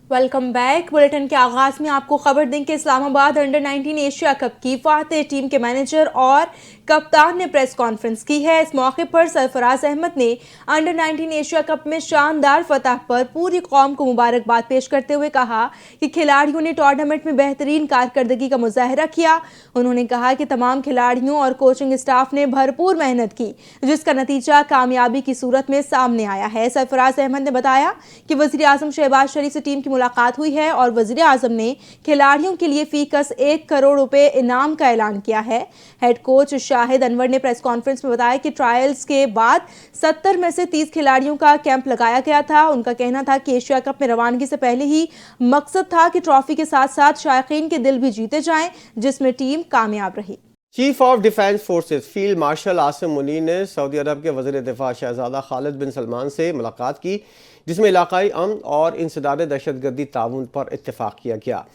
Welcome back. Bulletin के आगाज में आपको खबर दें कि इस्लामाबाद अंडर 19 एशिया कप की फातेह टीम के मैनेजर और कप्तान ने प्रेस कॉन्फ्रेंस की है। इस मौके पर सरफराज अहमद ने अंडर 19 एशिया कप में शानदार फतह पर पूरी कौम को मुबारकबाद पेश करते हुए कहा कि खिलाड़ियों ने टूर्नामेंट में बेहतरीन कारकर्दगी का मुजाहरा किया। उन्होंने कहा कि तमाम खिलाड़ियों और कोचिंग स्टाफ ने भरपूर मेहनत की, जिसका नतीजा कामयाबी की सूरत में सामने आया है। सरफराज अहमद ने बताया कि वज़ीर आज़म शहबाज शरीफ से टीम की मुलाकात हुई है और वज़ीर आज़म ने खिलाड़ियों के लिए फीकस 1 करोड़ रुपए इनाम का ऐलान किया है। हेड कोच शाहिद अनवर ने प्रेस कॉन्फ्रेंस में बताया कि ट्रायल्स के बाद 70 में से 30 खिलाड़ियों का कैंप लगाया गया था। उनका कहना था कि एशिया कप में रवानगी से पहले ही मकसद था कि ट्रॉफी के साथ साथ शायकीन के दिल भी जीते जाएं, जिसमें टीम कामयाब रही। Chief of defence forces field marshal Asim Munir ने सऊदी अरब के वज़ीर दिफा शहजादा खालिद बिन सलमान से मुलाकात की, जिसमें इलाकाई अमन और इंसदाद दहशतगर्दी ताउन पर इत्तेफाक किया गया।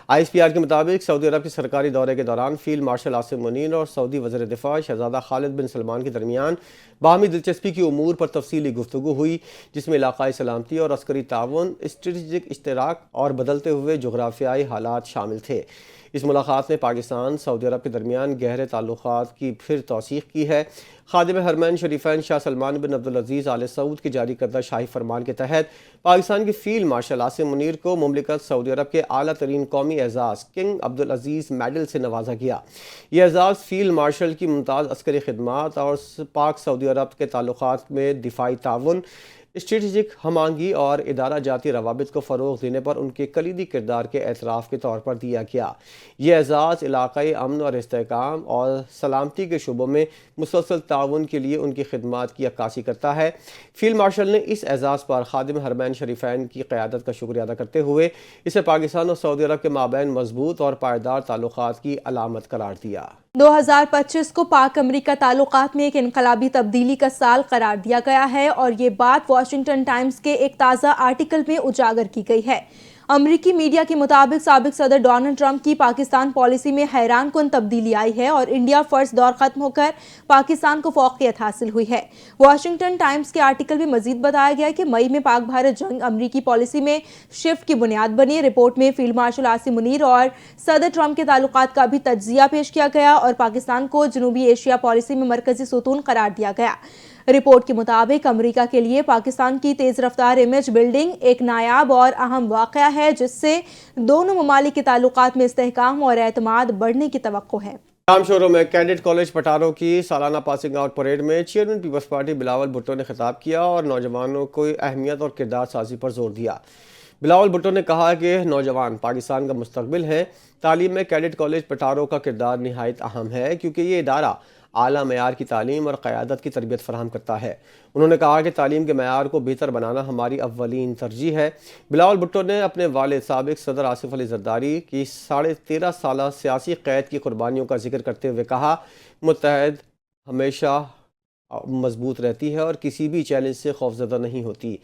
ISPR के मुताबिक सऊदी अरब के सरकारी दौरे के दौरान फील्ड मार्शल आसिम मुनीर और सऊदी वज़ीर दिफा शहजादा खालिद बिन सलमान के दरमियान बाहमी दिलचस्पी की उमूर पर तफसीली गुफ्तगू हुई, जिसमें इलाकाई सलामती और अस्करी ताउन, स्ट्रेटजिक इश्तराक और बदलते हुए जोग्राफियाई हालात शामिल थे। इस मुलाकात ने पाकिस्तान सऊदी अरब के दरमियान गहरे ताल्लुकात की फिर तौसीक़ की है। खादिम हरमैन शरीफैन शाह सलमान बिन अब्दुल अजीज़ आले सऊद की जारी करदा शाही फरमान के तहत पाकिस्तान के फील्ड मार्शल आसिम मुनीर को मुमलिकत सऊदी अरब के आला तरीन कौमी एजाज़ किंग अब्दुल अजीज़ मेडल से नवाजा गया। यह एजाज़ फील्ड मार्शल की मुमताज़ अस्करी खिदमात और पाक सऊदी अरब के ताल्लुकात में दिफाई ताउन, स्ट्रेटजिक हमांगी और इदारा जाती रवाबित को फ़रोग़ देने पर उनके कलीदी किरदार के एतराफ़ के तौर पर दिया गया। यह एजाज़ इलाक़ाई अमन और इस्तेहकाम और सलामती के शुबों में मुसलसल ताउन के लिए उनकी खिदमात की अक्कासी करता है। फील्ड मार्शल ने इस एजाज़ पर खादिम हरमैन शरीफैन की क़यादत का शुक्रिया अदा करते हुए इसे पाकिस्तान और सऊदी अरब के माबैन मजबूत और पायदार ताल्लुकात की अलामत करार दिया। 2025 को पाक अमरीका ताल्लुकात में एक इनकलाबी तब्दीली का साल करार दिया गया है और ये बात वॉशिंगटन टाइम्स के एक ताज़ा आर्टिकल में उजागर की गई है। अमरीकी मीडिया के मुताबिक साबिक सदर डोनाल्ड ट्रंप की पाकिस्तान पॉलिसी में हैरानकुन तब्दीली आई है और इंडिया फर्स्ट दौर खत्म होकर पाकिस्तान को फौकियत हासिल हुई है। वॉशिंगटन टाइम्स के आर्टिकल में मजीद बताया गया कि मई में पाक भारत जंग अमरीकी पॉलिसी में शिफ्ट की बुनियाद बनी। रिपोर्ट में फील्ड मार्शल आसिम मुनीर और सदर ट्रंप के ताल्लुकात का भी तज्जिया पेश किया गया और पाकिस्तान को जनूबी एशिया पॉलिसी में मरकजी सुतून करार दिया गया। रिपोर्ट के मुताबिक अमेरिका के लिए पाकिस्तान की तेज रफ्तार इमेज बिल्डिंग एक नायाब और अहम वाक़या है, जिससे दोनों ममालिक के ताल्लुकात में इस्तेहकाम और एतमाद बढ़ने की तवक्को है। रामशोरों में कैडेट कॉलेज पटारो की सालाना पासिंग आउट परेड में chairman Peoples Party Bilawal Bhutto ने खिताब किया और नौजवानों को अहमियत और किरदार साजी पर जोर दिया। बिलावल भुट्टो ने कहा कि नौजवान पाकिस्तान का मुस्तकबिल है। तालीम में कैडेट कॉलेज पटारो का किरदार निहायत अहम है, क्योंकि ये इदारा आला मयार की तालीम और क़यादत की तरबियत फराहम करता है। उन्होंने कहा कि तालीम के मयार को बेहतर बनाना हमारी अव्वलीन तरजीह है। बिलावल भुट्टो ने अपने वालिद साबिक सदर आसिफ अली जरदारी की 13.5 साल सियासी क़ैद की कुर्बानियों का जिक्र करते हुए कहा, मुत्तहद हमेशा मजबूत रहती है और किसी भी चैलेंज से खौफजदा नहीं होती।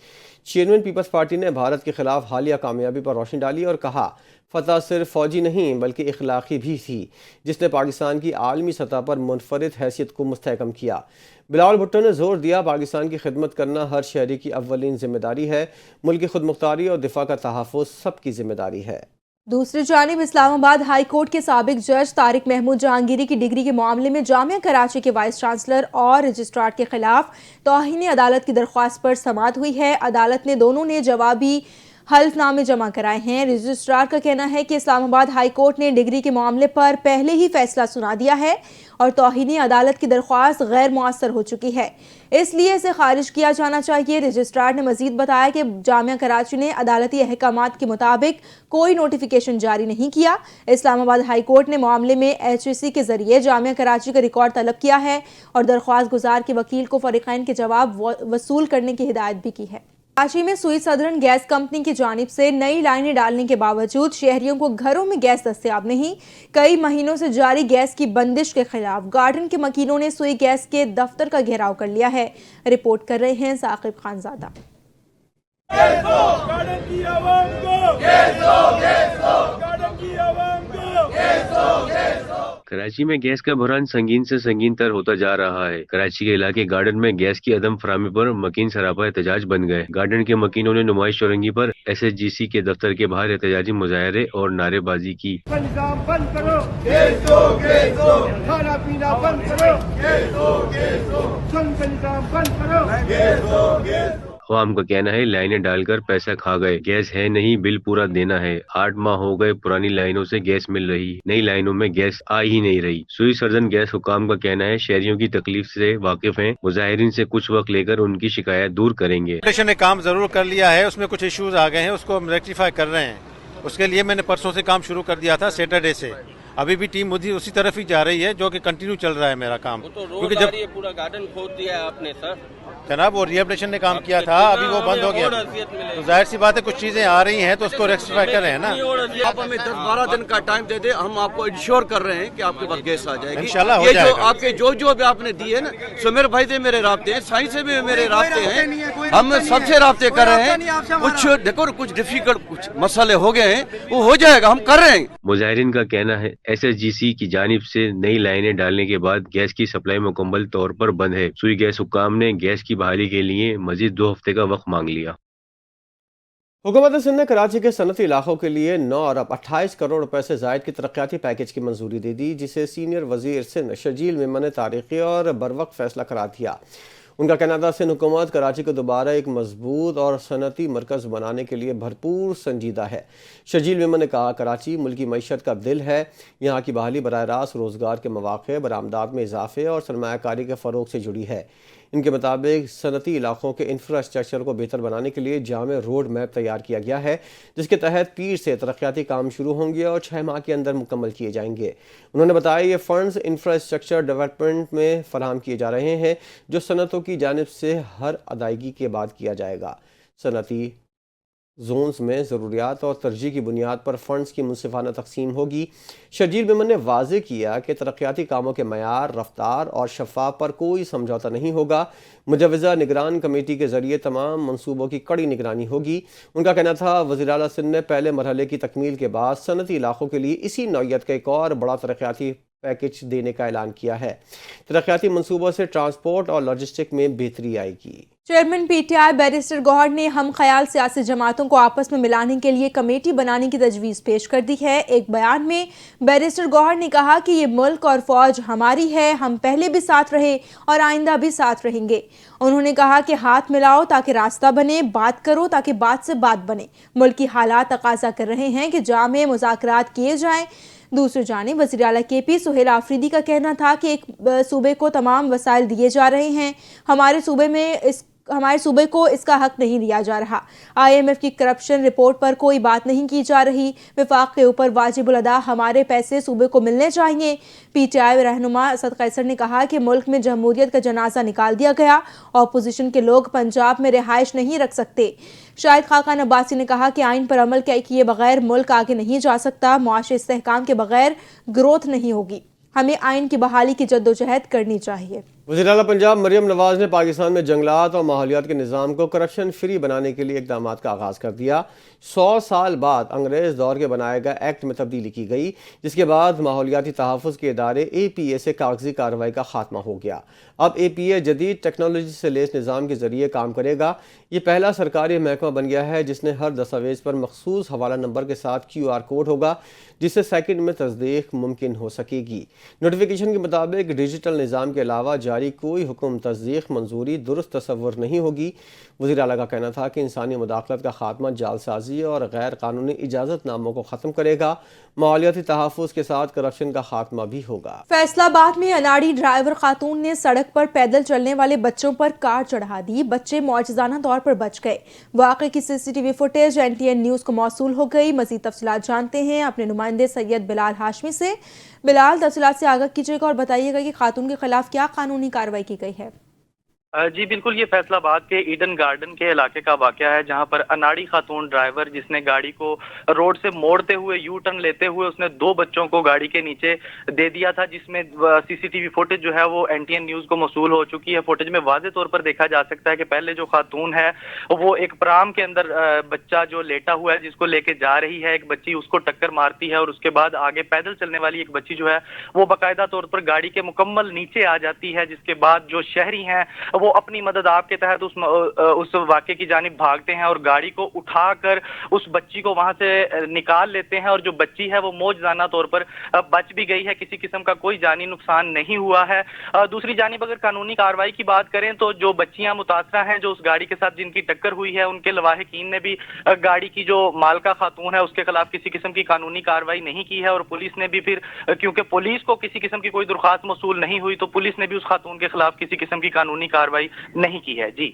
चेयरमैन पीपल्स पार्टी ने भारत के खिलाफ हालिया कामयाबी पर रोशनी डाली और कहा, फतह सिर्फ फौजी नहीं बल्कि इखलाकी भी थी, जिसने पाकिस्तान की आलमी सतह पर मुनफरिद हैसियत को मुस्तहकम किया। बिलावल भुट्टो ने जोर दिया, पाकिस्तान की खिदमत करना हर शहरी की अव्वलीन जिम्मेदारी है। मुल्क की खुद मुख्तारी और दिफा का तहफ़्फ़ुज़ सबकी जिम्मेदारी है। दूसरी जानिब इस्लामाबाद हाई कोर्ट के साबिक जज तारिक महमूद जहांगीरी की डिग्री के मामले में जामिया कराची के वाइस चांसलर और रजिस्ट्रार के खिलाफ तौहीन अदालत की दरख्वास्त पर समाअत हुई है। अदालत ने दोनों ने जवाबी हल्फनामे जमा कराए हैं। रजिस्ट्रार का कहना है कि इस्लामाबाद हाई कोर्ट ने डिग्री के मामले पर पहले ही फैसला सुना दिया है और तौहीन अदालत की दरख्वास्त गैर मुअस्सर हो चुकी है, इसलिए इसे खारिज किया जाना चाहिए। रजिस्ट्रार ने मजीद बताया कि जामिया कराची ने अदालती अहकामात के मुताबिक कोई नोटिफिकेशन जारी नहीं किया। इस्लामाबाद हाई कोर्ट ने मामले में HEC के जरिए जामिया कराची का रिकॉर्ड तलब किया है और दरख्वास्त गुजार के वकील को फरीकैन के जवाब वसूल करने की हिदायत भी की है। कराची में सुई सदरन गैस कंपनी की जानिब से नई लाइनें डालने के बावजूद शहरियों को घरों में गैस दस्तयाब नहीं। कई महीनों से जारी गैस की बंदिश के खिलाफ गार्डन के मकीनों ने सुई गैस के दफ्तर का घेराव कर लिया है। रिपोर्ट कर रहे हैं साकिब खानजादा। کراچی میں گیس کا بحران سنگین سے سنگین تر ہوتا جا رہا ہے۔ کراچی کے علاقے گارڈن میں گیس کی عدم فراہمی پر مکین سراپا احتجاج بن گئے۔ گارڈن کے مکینوں نے نمائش چورنگی پر SHGC کے دفتر کے باہر احتجاجی مظاہرے اور نعرے بازی کی۔ نظام بند کرو، گیس دو، گیس دو، کھانا پینا بند کرو، گیس دو، گیس دو، سن کا نظام بند کرو، گیس دو، گیس دو۔ عوام کا کہنا ہے لائنیں ڈال کر پیسہ کھا گئے، گیس ہے نہیں، بل پورا دینا ہے۔ 8 ماہ ہو گئے پرانی لائنوں سے گیس مل رہی، نئی لائنوں میں گیس آ ہی نہیں رہی۔ سوئی سرجن گیس حکام کا کہنا ہے شہریوں کی تکلیف سے واقف ہیں، مظاہرین سے کچھ وقت لے کر ان کی شکایت دور کریں گے۔ ایڈمنسٹریشن نے کام ضرور کر لیا ہے، اس میں کچھ ایشوز آ گئے ہیں، اس کو ہم ریکٹیفائی کر رہے ہیں۔ اس کے لیے میں نے پرسوں سے کام شروع کر دیا تھا، سیٹرڈے سے۔ ابھی بھی ٹیم اسی طرف ہی جا رہی ہے جو کہ کنٹینیو چل رہا ہے میرا کام، کیونکہ جب پورا گارڈن کھود دیا ہے آپ نے سر جناب وہ ری ایبلیشن نے کام کیا تھا، ابھی وہ بند ہو گیا، تو ظاہر سی بات ہے کچھ چیزیں آ رہی ہیں تو اس کو ریکٹیفائی کر رہے ہیں نا۔ آپ ہمیں 10-12 دن کا ٹائم دے دیں، ہم آپ کو انشور کر رہے ہیں کہ آپ کے پاس گیس آ جائے گی۔ انشاءاللہ ہو یہ جائے جو گا۔ آپ کے جو بھی آپ نے دیے نا، سمیر بھائی سے میرے رابطے ہیں، سائیں سے بھی میرے رابطے ہیں، ہم سب سے رابطے کر رہے ہیں۔ کچھ دیکھو کچھ ڈیفیکلٹ کچھ مسئلے ہو گئے ہیں، وہ ہو جائے گا، ہم کر رہے ہیں۔ مظاہرین کا کہنا ہے SHGC کی جانب سے نئی لائنیں ڈالنے کے بعد گیس کی سپلائی مکمل طور پر بند ہے۔ سوئی گیس حکام نے گیس کی بحالی کے لیے مزید 2 ہفتے کا وقت مانگ لیا۔ حکومت سندھ نے کراچی کے صنعتی علاقوں کے لیے 9 ارب 28 کروڑ روپے سے زائد کی ترقیاتی پیکج کی منظوری دے دی، جسے سینئر وزیر سندھ شرجیل میمن نے تاریخی اور بروقت فیصلہ قرار دیا۔ ان کا کہنا تھا سندھ حکومت کراچی کو دوبارہ ایک مضبوط اور صنعتی مرکز بنانے کے لیے بھرپور سنجیدہ ہے۔ شرجیل میمن نے کہا کراچی ملکی معیشت کا دل ہے، یہاں کی بحالی براہ راست روزگار کے مواقع، برآمدات میں اضافے اور سرمایہ کاری کے فروغ سے جڑی ہے۔ ان کے مطابق صنعتی علاقوں کے انفراسٹرکچر کو بہتر بنانے کے لیے جامع روڈ میپ تیار کیا گیا ہے، جس کے تحت پیر سے ترقیاتی کام شروع ہوں گے اور 6 ماہ کے اندر مکمل کیے جائیں گے۔ انہوں نے بتایا یہ فنڈز انفراسٹرکچر ڈیولپمنٹ میں فراہم کیے جا رہے ہیں، جو صنعتوں کی جانب سے ہر ادائیگی کے بعد کیا جائے گا۔ صنعتی زونز میں ضروریات اور ترجیح کی بنیاد پر فنڈز کی منصفانہ تقسیم ہوگی۔ شرجیل میمن نے واضح کیا کہ ترقیاتی کاموں کے معیار، رفتار اور شفاف پر کوئی سمجھوتہ نہیں ہوگا۔ مجوزہ نگران کمیٹی کے ذریعے تمام منصوبوں کی کڑی نگرانی ہوگی۔ ان کا کہنا تھا وزیر اعلیٰ سندھ نے پہلے مرحلے کی تکمیل کے بعد صنعتی علاقوں کے لیے اسی نوعیت کا ایک اور بڑا ترقیاتی پیکج دینے کا اعلان کیا ہے۔ ترقیاتی منصوبوں سے ٹرانسپورٹ اور لاجسٹک میں بہتری آئے گی۔ چیئرمین PTI بیرسٹر گوہر نے ہم خیال سیاسی جماعتوں کو آپس میں ملانے کے لیے کمیٹی بنانے کی تجویز پیش کر دی ہے۔ ایک بیان میں بیرسٹر گوہر نے کہا کہ یہ ملک اور فوج ہماری ہے، ہم پہلے بھی ساتھ رہے اور آئندہ بھی ساتھ رہیں گے۔ انہوں نے کہا کہ ہاتھ ملاؤ تاکہ راستہ بنے، بات کرو تاکہ بات سے بات بنے۔ ملکی حالات تقاضا کر رہے ہیں کہ جامع مذاکرات کیے جائیں۔ دوسری جانب وزیر اعلیٰ KP سہیل آفریدی کا کہنا تھا کہ ایک صوبے کو تمام وسائل دیے جا رہے ہیں، ہمارے صوبے کو اس کا حق نہیں دیا جا رہا۔ IMF کی کرپشن رپورٹ پر کوئی بات نہیں کی جا رہی، وفاق کے اوپر واجب الادا ہمارے پیسے صوبے کو ملنے چاہیے۔ PTI رہنما اسد قیصر نے کہا کہ ملک میں جمہوریت کا جنازہ نکال دیا گیا، اپوزیشن کے لوگ پنجاب میں رہائش نہیں رکھ سکتے۔ شاہد خاقان عباسی نے کہا کہ آئین پر عمل کیے بغیر ملک آگے نہیں جا سکتا، معاشی استحکام کے بغیر گروتھ نہیں ہوگی، ہمیں آئین کی بحالی کی جدوجہد کرنی چاہیے۔ وزیر اعلیٰ پنجاب مریم نواز نے پاکستان میں جنگلات اور ماحولیات کے نظام کو کرپشن فری بنانے کے لیے اقدامات کا آغاز کر دیا۔ 100 سال بعد انگریز دور کے بنائے گئے ایکٹ میں تبدیلی کی گئی، جس کے بعد ماحولیاتی تحفظ کے ادارے APA سے کاغذی کارروائی کا خاتمہ ہو گیا۔ اب APA جدید ٹیکنالوجی سے لیس نظام کے ذریعے کام کرے گا۔ یہ پہلا سرکاری محکمہ بن گیا ہے جس نے ہر دستاویز پر مخصوص حوالہ نمبر کے ساتھ QR کوڈ ہوگا، جس سے سیکنڈ میں تصدیق ممکن ہو سکے گی۔ نوٹیفیکیشن کے مطابق ڈیجیٹل نظام کے علاوہ جاری کوئی حکم، تصدیق، منظوری درست تصور نہیں ہوگی۔ وزیر اعلیٰ کا کہنا تھا کہ انسانی مداخلت کا خاتمہ جعل سازی اور غیر قانونی اجازت ناموں کو ختم کرے گا۔ ماحولیاتی تحفظ کے ساتھ کرپشن کا خاتمہ بھی ہوگا۔ فیصل آباد میں اناڑی ڈرائیور خاتون نے سڑک پر پیدل چلنے والے بچوں پر کار چڑھا دی، بچے معجزانہ طور پر بچ گئے۔ واقعے کی CCTV فوٹیج NTN نیوز کو موصول ہو گئی۔ مزید تفصیلات جانتے ہیں اپنے نمائندے سید بلال ہاشمی سے۔ بلال، تفصیلات سے آگاہ کیجیے گا اور بتائیے گا کہ خاتون کے خلاف کیا قانونی کارروائی کی گئی ہے۔ جی بالکل، یہ فیصل آباد کے ایڈن گارڈن کے علاقے کا واقعہ ہے، جہاں پر اناڑی خاتون ڈرائیور جس نے گاڑی کو روڈ سے موڑتے ہوئے یو ٹرن لیتے ہوئے اس نے 2 بچوں کو گاڑی کے نیچے دے دیا تھا، جس میں سی سی ٹی وی فوٹیج جو ہے وہ این ٹی این نیوز کو موصول ہو چکی ہے۔ فوٹیج میں واضح طور پر دیکھا جا سکتا ہے کہ پہلے جو خاتون ہے وہ ایک پرام کے اندر بچہ جو لیٹا ہوا ہے جس کو لے کے جا رہی ہے، ایک بچی اس کو ٹکر مارتی ہے اور اس کے بعد آگے پیدل چلنے والی ایک بچی جو ہے وہ باقاعدہ طور پر گاڑی کے مکمل نیچے آ جاتی ہے، جس کے بعد جو شہری ہیں وہ اپنی مدد آپ کے تحت اس واقعے کی جانب بھاگتے ہیں اور گاڑی کو اٹھا کر اس بچی کو وہاں سے نکال لیتے ہیں، اور جو بچی ہے وہ موجزانہ طور پر بچ بھی گئی ہے، کسی قسم کا کوئی جانی نقصان نہیں ہوا ہے۔ دوسری جانب اگر قانونی کارروائی کی بات کریں تو جو بچیاں متاثرہ ہیں جو اس گاڑی کے ساتھ جن کی ٹکر ہوئی ہے، ان کے لواحقین نے بھی گاڑی کی جو مالکہ خاتون ہے اس کے خلاف کسی قسم کی قانونی کارروائی نہیں کی ہے، اور پولیس نے بھی پھر کیونکہ پولیس کو کسی قسم کی کوئی درخواست موصول نہیں ہوئی تو پولیس نے بھی اس خاتون کے خلاف کسی قسم کی قانونی کارروائی نہیں کی ہے۔ جی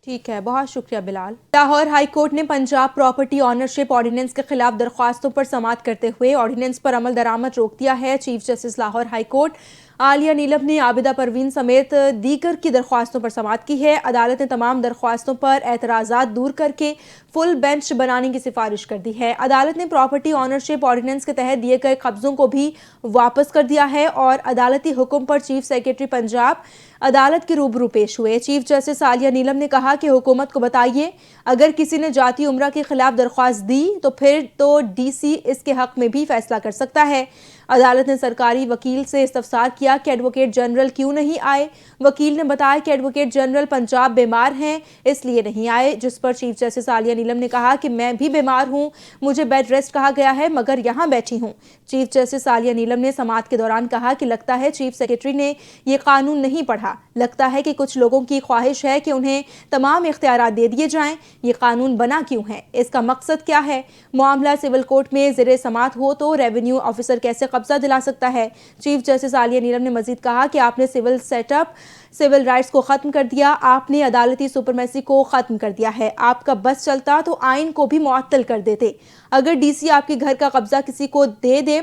ٹھیک ہے، بہت شکریہ بلال۔ لاہور ہائی کورٹ نے پنجاب پراپرٹی آنرشپ آرڈیننس کے خلاف درخواستوں پر سماعت کرتے ہوئے آرڈیننس پر عمل درآمد روک دیا ہے۔ Chief justice Lahore high court Aliya Neelam نے عابدہ پروین سمیت دیگر کی درخواستوں پر سماعت کی ہے۔ عدالت نے تمام درخواستوں پر اعتراضات دور کر کے فل بینچ بنانے کی سفارش کر دی ہے۔ عدالت نے پراپرٹی آنرشپ آرڈیننس کے تحت دیے گئے قبضوں کو بھی واپس کر دیا ہے، اور عدالتی حکم پر چیف سیکرٹری پنجاب عدالت کے روبرو پیش ہوئے۔ چیف جسٹس عالیہ نیلم نے کہا کہ حکومت کو بتائیے اگر کسی نے جاتی عمرہ کے خلاف درخواست دی تو پھر تو ڈی سی اس کے حق میں بھی فیصلہ کر سکتا ہے۔ عدالت نے سرکاری وکیل سے استفسار کیا کہ ایڈوکیٹ جنرل کیوں نہیں آئے۔ وکیل نے بتایا کہ ایڈوکیٹ جنرل پنجاب بیمار ہیں اس لیے نہیں آئے، جس پر چیف جسٹس عالیہ نیلم نے کہا کہ میں بھی بیمار ہوں، مجھے بیڈ ریسٹ کہا گیا ہے مگر یہاں بیٹھی ہوں۔ چیف جسٹس عالیہ نیلم نے سماعت کے دوران کہا کہ لگتا ہے چیف سیکرٹری نے یہ قانون نہیں پڑھا، لگتا ہے کہ کچھ لوگوں کی خواہش ہے کہ انہیں تمام اختیارات دے دیے جائیں، یہ قانون بنا کیوں ہے، اس کا مقصد کیا ہے، معاملہ سول کورٹ میں زیر سماعت ہو تو ریونیو آفیسر کیسے قبضہ دلا سکتا ہے۔ چیف جسٹس عالیہ نیلم نے مزید کہا کہ آپ نے civil set up, civil rights کو ختم کر دیا، آپ نے عدالتی سپرمیسی کو ختم کر دیا ہے، آپ کا بس چلتا تو آئین کو بھی معطل کر دیتے، اگر ڈی سی آپ کے گھر کا قبضہ کسی کو دے دے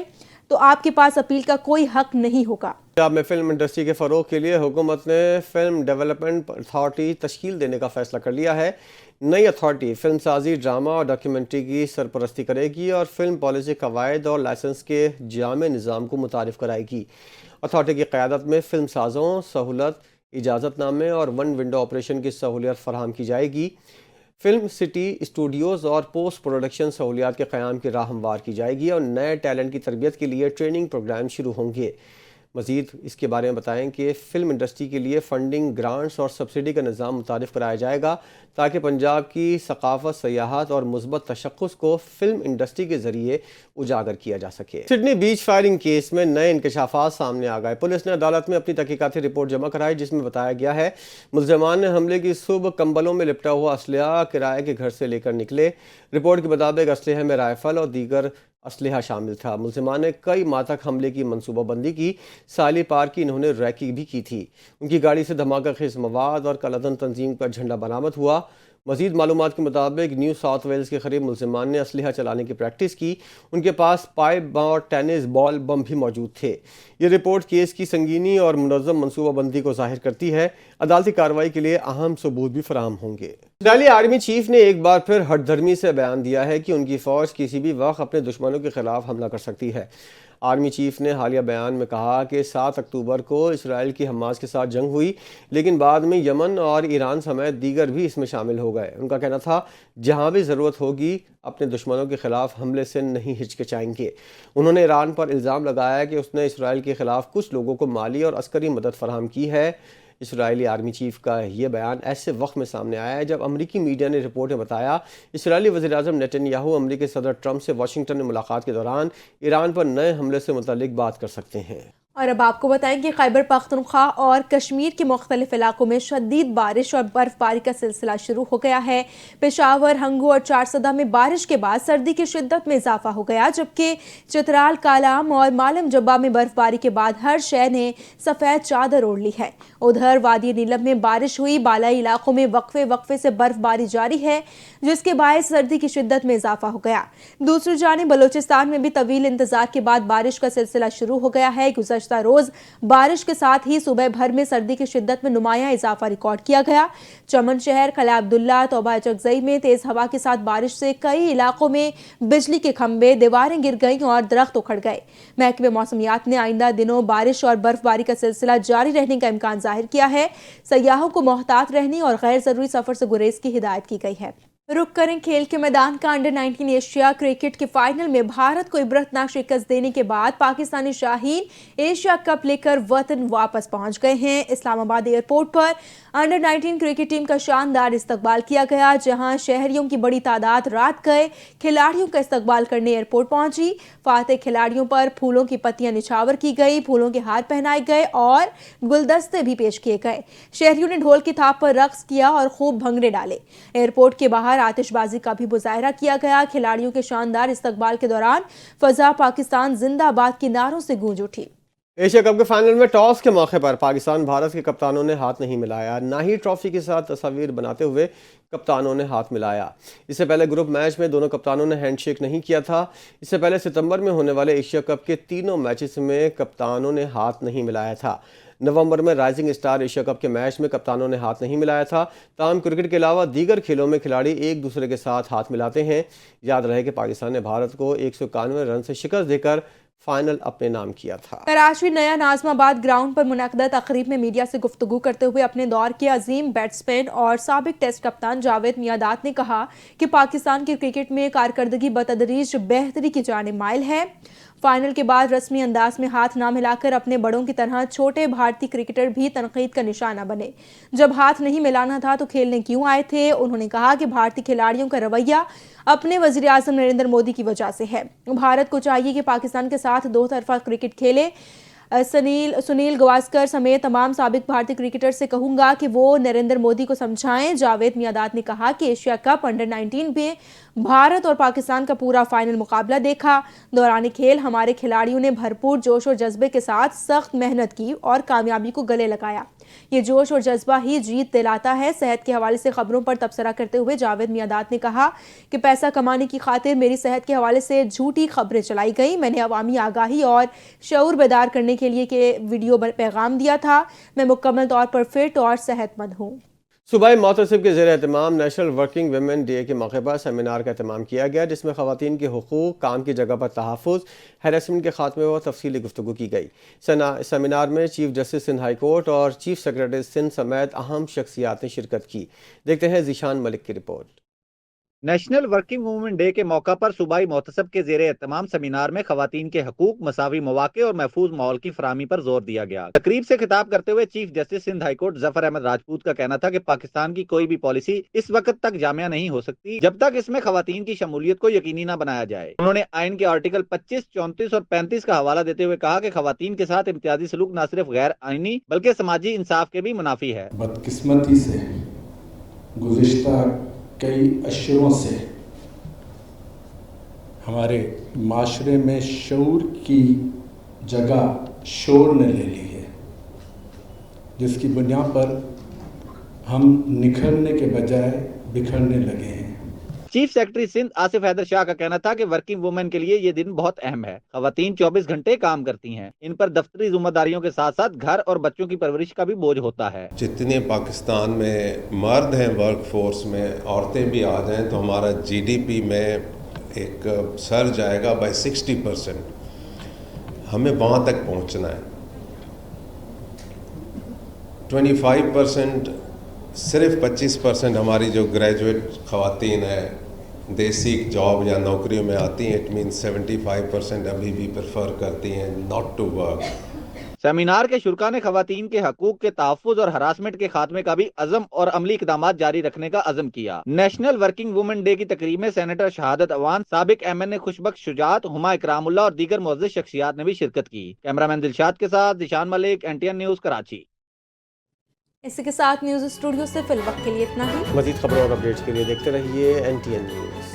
تو آپ کے پاس اپیل کا کوئی حق نہیں ہوگا۔ پنجاب میں فلم انڈسٹری کے فروغ کے لیے حکومت نے فلم ڈیولپمنٹ اتھارٹی تشکیل دینے کا فیصلہ کر لیا ہے۔ نئی اتھارٹی فلم سازی، ڈرامہ اور ڈاکیومنٹری کی سرپرستی کرے گی اور فلم پالیسی قواعد اور لائسنس کے جامع نظام کو متعارف کرائے گی۔ اتھارٹی کی قیادت میں فلم سازوں سہولت، اجازت نامے اور ون ونڈو آپریشن کی سہولیت فراہم کی جائے گی۔ فلم سٹی اسٹوڈیوز اور پوسٹ پروڈکشن سہولیات کے قیام کی راہ ہموار کی جائے گی اور نئے ٹیلنٹ کی تربیت کے لیے ٹریننگ پروگرام شروع ہوں گے۔ مزید اس کے بارے میں بتائیں کہ فلم انڈسٹری کے لیے فنڈنگ، گرانٹس اور سبسڈی کا نظام متعارف کرایا جائے گا تاکہ پنجاب کی ثقافت، سیاحت اور مثبت تشخص کو فلم انڈسٹری کے ذریعے اجاگر کیا جا سکے۔ سڈنی بیچ فائرنگ کیس میں نئے انکشافات سامنے آ گئے۔ پولیس نے عدالت میں اپنی تحقیقاتی رپورٹ جمع کرائی جس میں بتایا گیا ہے ملزمان نے حملے کی صبح کمبلوں میں لپٹا ہوا اسلحہ کرائے کے گھر سے لے کر نکلے۔ رپورٹ کے مطابق اسلحے میں رائفل اور دیگر اسلحہ شامل تھا۔ ملزمان نے کئی ماہ تک حملے کی منصوبہ بندی کی۔ سالی پارک کی انہوں نے ریکی بھی کی تھی۔ ان کی گاڑی سے دھماکہ خیز مواد اور کالعدم تنظیم کا جھنڈا برآمد ہوا۔ مزید معلومات کے مطابق نیو ساؤتھ ویلز کے قریب ملزمان نے اسلحہ چلانے کی پریکٹس کی۔ ان کے پاس پائپ اور ٹینس بال بم بھی موجود تھے۔ یہ رپورٹ کیس کی سنگینی اور منظم منصوبہ بندی کو ظاہر کرتی ہے۔ عدالتی کارروائی کے لیے اہم ثبوت بھی فراہم ہوں گے۔ اسرائیلی آرمی چیف نے ایک بار پھر ہٹ دھرمی سے بیان دیا ہے کہ ان کی فوج کسی بھی وقت اپنے دشمنوں کے خلاف حملہ کر سکتی ہے۔ آرمی چیف نے حالیہ بیان میں کہا کہ 7 اکتوبر کو اسرائیل کی حماس کے ساتھ جنگ ہوئی، لیکن بعد میں یمن اور ایران سمیت دیگر بھی اس میں شامل ہو گئے۔ ان کا کہنا تھا جہاں بھی ضرورت ہوگی اپنے دشمنوں کے خلاف حملے سے نہیں ہچکچائیں گے۔ انہوں نے ایران پر الزام لگایا کہ اس نے اسرائیل کے خلاف کچھ لوگوں کو مالی اور عسکری مدد فراہم کی ہے۔ اسرائیلی آرمی چیف کا یہ بیان ایسے وقت میں سامنے آیا ہے جب امریکی میڈیا نے رپورٹ میں بتایا اسرائیلی وزیراعظم نیتن یاہو امریکی صدر ٹرمپ سے واشنگٹن میں ملاقات کے دوران ایران پر نئے حملے سے متعلق بات کر سکتے ہیں۔ اور اب آپ کو بتائیں کہ خیبر پختونخوا اور کشمیر کے مختلف علاقوں میں شدید بارش اور برف باری کا سلسلہ شروع ہو گیا ہے۔ پشاور، ہنگو اور چارسدہ میں بارش کے بعد سردی کی شدت میں اضافہ ہو گیا، جبکہ چترال، کالام اور مالم جبہ میں برف باری کے بعد ہر شہر نے سفید چادر اوڑھ لی ہے۔ ادھر وادی نیلم میں بارش ہوئی، بالائی علاقوں میں وقفے سے برف باری جاری ہے جس کے باعث سردی کی شدت میں اضافہ ہو گیا۔ دوسری جانب بلوچستان میں بھی طویل انتظار کے بعد بارش کا سلسلہ شروع ہو گیا ہے۔ گزشتہ गुज़श्ता रोज़ बारिश के साथ ही सुबह भर में सर्दी की शिद्दत में नुमायां इजाफा रिकॉर्ड किया गया। चमन शहर, कला अब्दुल्ला, तौबा चकजई में तेज़ हवा के साथ बारिश से कई इलाकों में बिजली के खंभे, दीवारें गिर गईं और दरख्त उखड़ गए। महकमे मौसमियात ने आइंदा दिनों बारिश और बर्फबारी का सिलसिला जारी रहने का इम्कान जाहिर किया है। सयाहों को मोहतात रहने और गैर ज़रूरी सफ़र से गुरेज की हिदायत की गई है। रुक करें खेल के मैदान का। अंडर 19 एशिया क्रिकेट के फाइनल में भारत को इबरतनाक शिकस्त देने के बाद पाकिस्तानी शाहीन एशिया कप लेकर वतन वापस पहुंच गए हैं। इस्लामाबाद एयरपोर्ट पर अंडर 19 क्रिकेट टीम का शानदार इस्तकबाल किया गया, जहां शहरियों की बड़ी तादाद रात गए खिलाड़ियों का इस्तकबाल करने एयरपोर्ट पहुंची। फातेह खिलाड़ियों पर फूलों की पत्तियां निछावर की गई, फूलों के हार पहनाए गए और गुलदस्ते भी पेश किए गए। शहरियों ने ढोल की थाप पर रक्स किया और खूब भंगड़े डाले। एयरपोर्ट के बाहर आतिशबाजी का भी मुजाहरा किया गया। खिलाड़ियों के शानदार इस्तकबाल के दौरान फजा पाकिस्तान जिंदाबाद के नारों से गूंज उठी। एशिया कप के फाइनल में टॉस के मौके पर पाकिस्तान भारत के कप्तानों ने हाथ नहीं मिलाया, ना ही ट्रॉफी के साथ तस्वीर बनाते हुए कप्तानों ने हाथ मिलाया। इससे पहले ग्रुप मैच में दोनों कप्तानों ने हैंडशेक नहीं किया था। इससे पहले सितंबर में होने वाले एशिया कप के तीनों मैचेस में कप्तानों ने हाथ नहीं मिलाया था। नवंबर में राइजिंग स्टार एशिया कप के मैच में कप्तानों ने हाथ नहीं मिलाया था। ताहम क्रिकेट के अलावा दीगर खेलों में खिलाड़ी एक दूसरे के साथ हाथ मिलाते हैं। याद रहे कि पाकिस्तान ने भारत को 191 रन से शिकस्त देकर फाइनल अपने नाम किया था। कराची नया नाज़माबाद ग्राउंड पर मुनक़दा तकरीब में मीडिया से गुफ्तगू करते हुए अपने दौर के अजीम बैट्समैन और साबिक टेस्ट कप्तान जावेद मियांदाद ने कहा कि पाकिस्तान की क्रिकेट में कारकर्दगी बतदरीज बेहतरी की जानिब माइल है। फाइनल के बाद रस्मी अंदाज में हाथ ना मिलाकर अपने बड़ों की तरह छोटे भारतीय क्रिकेटर भी तनकीद का निशाना बने। जब हाथ नहीं मिलाना था तो खेलने क्यों आए थे? उन्होंने कहा कि भारतीय खिलाड़ियों का रवैया अपने वज़ीर आज़म नरेंद्र मोदी की वजह से है। भारत को चाहिए कि पाकिस्तान के साथ दो तरफा क्रिकेट खेले। सुनील गावस्कर समेत तमाम साबिक भारतीय क्रिकेटर से कहूंगा कि वो नरेंद्र मोदी को समझाएं। जावेद मियांदाद ने कहा कि एशिया कप अंडर 19 में भारत और पाकिस्तान का पूरा फाइनल मुकाबला देखा। दौरान खेल हमारे खिलाड़ियों ने भरपूर जोश और जज्बे के साथ सख्त मेहनत की और कामयाबी को गले लगाया। ये जोश और जज्बा ही जीत दिलाता है। सेहत के हवाले से खबरों पर तबसरा करते हुए जावेद मियांदाद ने कहा कि पैसा कमाने की खातिर मेरी सेहत के हवाले से झूठी खबरें चलाई गई। मैंने अवामी आगाही और शऊर बेदार करने के लिए के वीडियो पैगाम दिया था। मैं मुकम्मल तौर पर फिट और सेहतमंद हूँ। सूबाई मोहतसिब के ज़ेर एहतमाम नेशनल वर्किंग वुमेन डे के मौके पर सेमिनार का एहतमाम किया गया, जिसमें ख़वातीन के हुकूक़, काम की जगह पर तहफ़्फ़ुज़, हैरेसमेंट के खात्मे और तफसीली गुफ्तगू की गई। सेमिनार में chief justice Sindh high court और चीफ सेक्रेटरी सिंध समेत अहम शख्सियात ने शिरकत की। देखते हैं ज़ीशान मलिक की report. National working women day के मौका पर सूबाई मोहतसब के ज़ेरे एहतमाम सेमिनार में खवातीन के हकूक, मसावी मौके और महफूज माहौल की फराहमी पर जोर दिया गया। तकरीब से खिताब करते हुए chief justice Sindh high court Zafar Ahmad Rajput का कहना था कि पाकिस्तान की कोई भी पॉलिसी इस वक्त तक जामिया नहीं हो सकती जब तक इसमें खवातीन की शमूलियत को यकीनी न बनाया जाए। उन्होंने आइन के आर्टिकल 25, 34 और 35 का हवाला देते हुए कहा कि खवातीन के साथ इम्तियाजी सलूक न सिर्फ गैर आइनी बल्कि समाजी इंसाफ के भी मुनाफी है। बदकिस्मती से गुज़िश्ता कई अशरों से हमारे माशरे में शऊर की जगह शोर ने ले ली है, जिसकी बुनियाद पर हम निखरने के बजाय बिखरने लगे हैं। चीफ सेक्रेटरी सिंध आसिफ हैदर शाह का कहना था कि वर्किंग वुमेन के लिए ये दिन बहुत अहम है। खवातीन 24 घंटे काम करती हैं। इन पर दफ्तरी जिम्मेदारियों के साथ साथ घर और बच्चों की परवरिश का भी बोझ होता है। जितने पाकिस्तान में मर्द हैं वर्क फोर्स में, औरतें भी आ जाएं तो हमारा GDP में एक सर जाएगा बाय 60%। हमें वहाँ तक पहुँचना है। 25% सिर्फ 25% हमारी जो ग्रेजुएट खवातीन हैं देसी जॉब या नौकरियों में आती हैं। इट मीन्स 75% अभी भी प्रेफर करती हैं नॉट टू वर्क। सेमिनार के शुरा ने खवातीन के हकूक के तहफ़्फ़ुज़ और हरासमेंट के खात्मे का भी अज़म और अमली इक़दामात जारी रखने का अज़म किया। नेशनल वर्किंग वुमेन डे की तकरीब में सेनेटर शहादत अवान, साबिक MNA खुशबख्श शुजात, हुमा इकरामुल्लाह और दीगर मुअज़्ज़ज़ शख्सियात ने भी शिरकत की। कैमरामैन दिलशाद के साथ ज़ीशान मलिक, NTN न्यूज़, कराची। इसी के साथ न्यूज़ स्टूडियो से फिल वक्त के लिए इतना ही। मज़ीद खबरों और अपडेट्स के लिए देखते रहिए NTN न्यूज़।